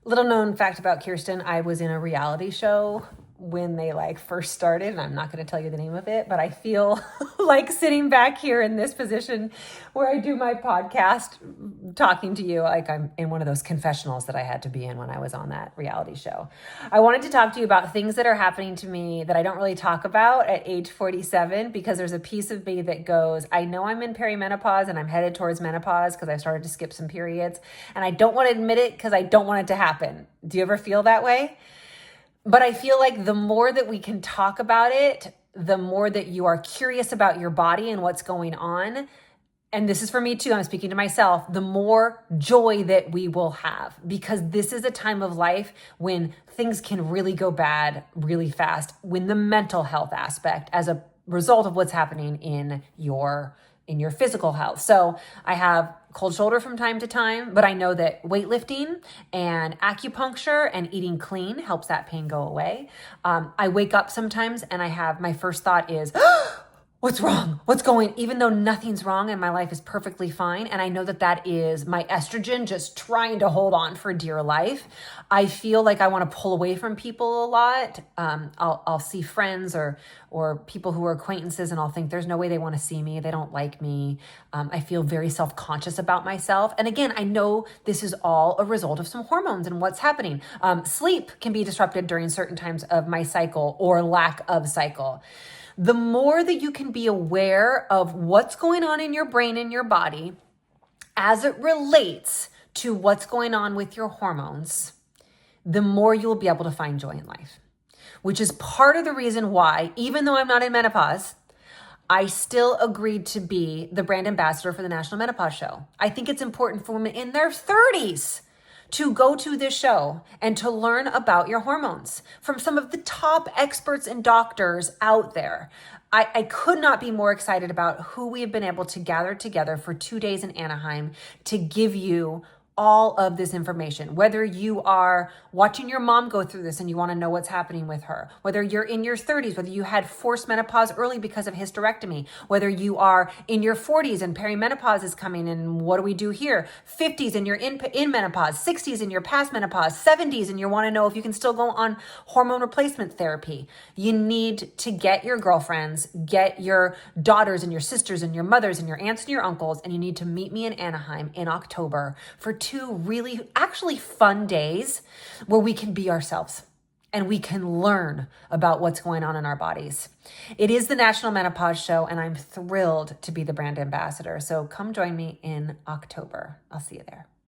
Little known fact about Kirsten, I was in a reality show when they first started, and I'm not going to tell you the name of it, but I feel like sitting back here in this position where I do my podcast talking to you like I'm in one of those confessionals that I had to be in when I was on that reality show. I wanted to talk to you about things that are happening to me that I don't really talk about at age 47, because there's a piece of me that goes, I know I'm in perimenopause and I'm headed towards menopause because I started to skip some periods, and I don't want to admit it because I don't want it to happen. Do you ever feel that way? But I feel like the more that we can talk about it, the more that you are curious about your body and what's going on. And this is for me too, I'm speaking to myself, the more joy that we will have, because this is a time of life when things can really go bad really fast, when the mental health aspect as a result of what's happening in your physical health. So I have cold shoulder from time to time, but I know that weightlifting and acupuncture and eating clean helps that pain go away. I wake up sometimes and my first thought is, what's wrong? Even though nothing's wrong and my life is perfectly fine. And I know that that is my estrogen just trying to hold on for dear life. I feel like I want to pull away from people a lot. I'll see friends or people who are acquaintances, and I'll think there's no way they want to see me. They don't like me. I feel very self-conscious about myself. And again, I know this is all a result of some hormones and what's happening. Sleep can be disrupted during certain times of my cycle or lack of cycle. The more that you can be aware of what's going on in your brain and your body as it relates to what's going on with your hormones, the more you'll be able to find joy in life, which is part of the reason why, even though I'm not in menopause, I still agreed to be the brand ambassador for the National Menopause Show. I think it's important for women in their 30s to go to this show and to learn about your hormones from some of the top experts and doctors out there. I could not be more excited about who we have been able to gather together for 2 days in Anaheim to give you all of this information. Whether you are watching your mom go through this and you want to know what's happening with her, whether you're in your 30s, whether you had forced menopause early because of hysterectomy, whether you are in your 40s and perimenopause is coming and what do we do here, 50s and you're in menopause, 60s and you're past menopause, 70s and you want to know if you can still go on hormone replacement therapy. You need to get your girlfriends, get your daughters and your sisters and your mothers and your aunts and your uncles, and you need to meet me in Anaheim in October for 2 really actually fun days where we can be ourselves and we can learn about what's going on in our bodies. It is the National Menopause Show, and I'm thrilled to be the brand ambassador. So come join me in October. I'll see you there.